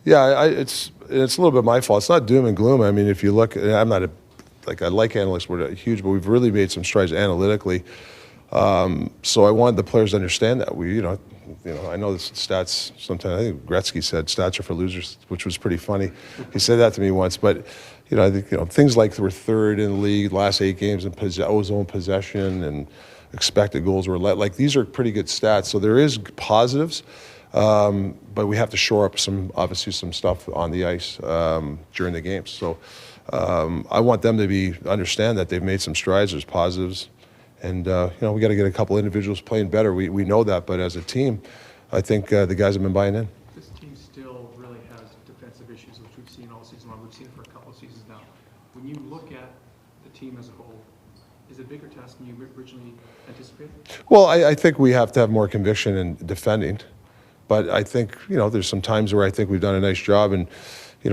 Yeah, it's a little bit my fault. It's not doom and gloom. I mean, if you look, I'm not I like analytics, we're huge, but we've really made some strides analytically. So I wanted the players to understand that I know this stats. Sometimes I think Gretzky said stats are for losers, which was pretty funny. He said that to me once, but I think things like we're third in the league, last 8 games in zone possession and expected goals were let. Like these are pretty good stats. So there is positives, but we have to shore up obviously some stuff on the ice during the games. So I want them to understand that they've made some strides. There's positives. And, we got to get a couple individuals playing better. We know that, but as a team, I think the guys have been buying in. This team still really has defensive issues, which we've seen all season long. We've seen it for a couple of seasons now. When you look at the team as a whole, is it a bigger task than you originally anticipated? Well, I think we have to have more conviction in defending. But I think, there's some times where I think we've done a nice job and,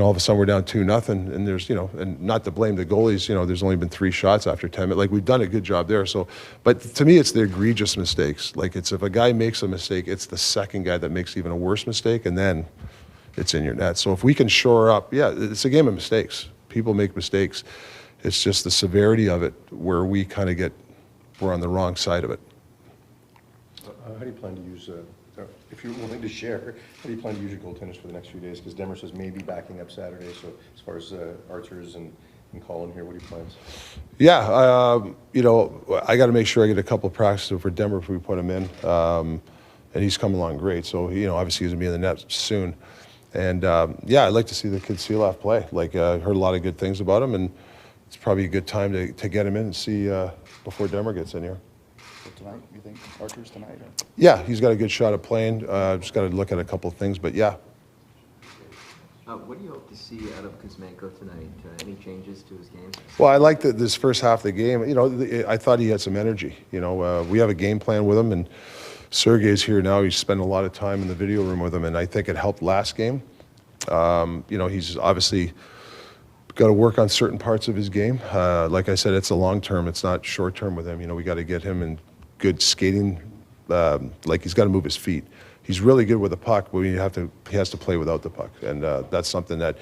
all of a sudden we're down 2-0 and there's, and not to blame the goalies, there's only been 3 shots after 10 minutes. Like we've done a good job there. So, but to me, it's the egregious mistakes. Like it's if a guy makes a mistake, it's the second guy that makes even a worse mistake and then it's in your net. So if we can shore up, it's a game of mistakes. People make mistakes. It's just the severity of it where we kind of we're on the wrong side of it. How do you plan to use, if you're willing to share, how do you plan to use your goaltenders for the next few days? Because Demers is maybe backing up Saturday, so as far as Archers and Colin here, what are your plans? Yeah, I got to make sure I get a couple of practices for Denver if we put him in, and he's coming along great. So, obviously he's going to be in the net soon. And, I'd like to see the kid Seeloff play. Like, I heard a lot of good things about him, and it's probably a good time to get him in and see before Denver gets in here. So tonight, you think Archers tonight? Or? Yeah, he's got a good shot at playing. Just got to look at a couple of things, but yeah. What do you hope to see out of Kuzmenko tonight? Any changes to his game? Well, I liked this first half of the game. I thought he had some energy. We have a game plan with him, and Sergei's here now. He's spent a lot of time in the video room with him, and I think it helped last game. He's obviously got to work on certain parts of his game. Like I said, it's a long term. It's not short term with him. We got to get him in good skating. Like he's got to move his feet. He's really good with the puck, but he has to play without the puck, and that's something that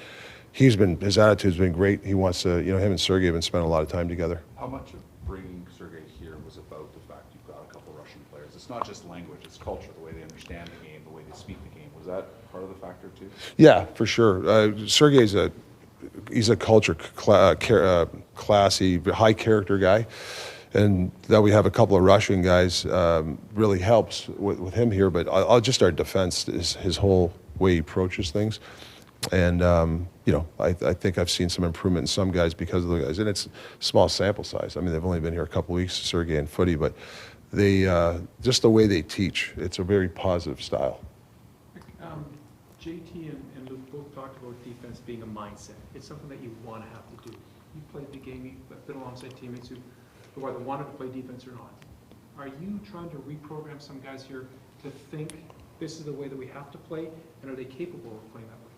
his attitude's been great. He wants to, him and Sergei have been spending a lot of time together. How much of bringing Sergei here was about the fact you've got a couple Russian players? It's not just language; it's culture, the way they understand the game, the way they speak the game. Was that part of the factor too? Yeah, for sure. Sergei's he's a culture classy, high character guy. And that we have a couple of Russian guys really helps with him here. But just our defense is his whole way he approaches things. And, I think I've seen some improvement in some guys because of the guys. And it's small sample size. I mean, they've only been here a couple of weeks, Sergei and Footy. But they just the way they teach, it's a very positive style. JT and Luke both talked about defense being a mindset. It's something that you want to have to do. You played the game, you've been alongside teammates who either wanted to play defense or not. Are you trying to reprogram some guys here to think this is the way that we have to play, and are they capable of playing that way?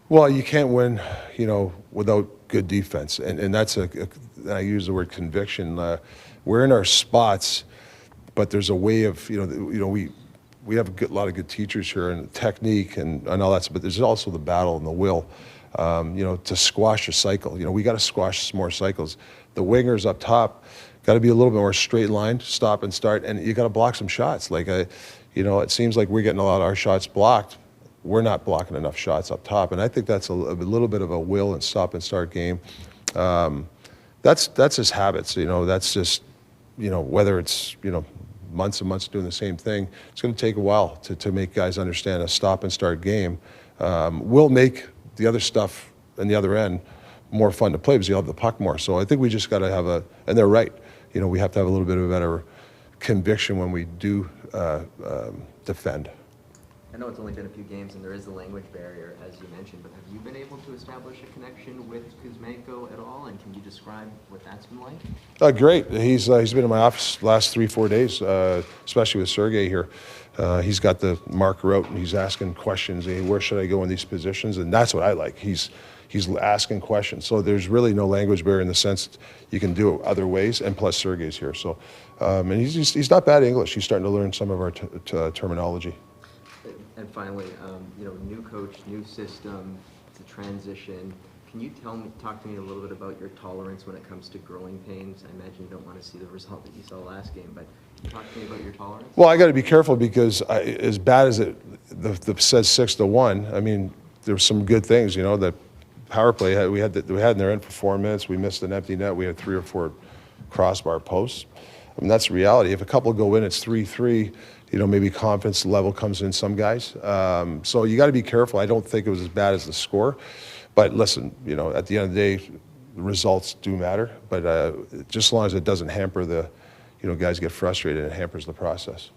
Well, you can't win, without good defense, and that's I use the word conviction. We're in our spots, but there's a way of, we have a lot of good teachers here and technique and all that, but there's also the battle and the will, to squash a cycle. We got to squash some more cycles. The wingers up top got to be a little bit more straight line, stop and start, and you got to block some shots. Like, it seems like we're getting a lot of our shots blocked. We're not blocking enough shots up top, and I think that's a little bit of a will and stop and start game. That's his habits. That's just, whether it's months and months doing the same thing, it's going to take a while to make guys understand a stop and start game. Will make the other stuff on the other end more fun to play because you'll have the puck more. So I think we just got to have and they're right, we have to have a little bit of a better conviction when we do defend. I know it's only been a few games and there is a language barrier, as you mentioned, but have you been able to establish a connection with Kuzmenko at all, and can you describe what that's been like? Great. He's been in my office the last 3-4 days, especially with Sergei here. He's got the marker out and he's asking questions. Hey, where should I go in these positions? And that's what I like. He's asking questions. So there's really no language barrier in the sense that you can do it other ways, and plus Sergei's here. So, and he's not bad at English. He's starting to learn some of our terminology. And finally, new coach, new system, it's a transition. Can you talk to me a little bit about your tolerance when it comes to growing pains? I imagine you don't want to see the result that you saw last game, but talk to me about your tolerance. Well, I got to be careful because as bad as the says 6-1. I mean, there's some good things. That power play we had in their end for 4 minutes. We missed an empty net. We had 3 or 4 crossbar posts. I mean, that's the reality. If a couple go in, it's 3-3. Maybe confidence level comes in some guys. So you got to be careful. I don't think it was as bad as the score. But listen, at the end of the day, the results do matter. But just as long as it doesn't hamper guys get frustrated, it hampers the process.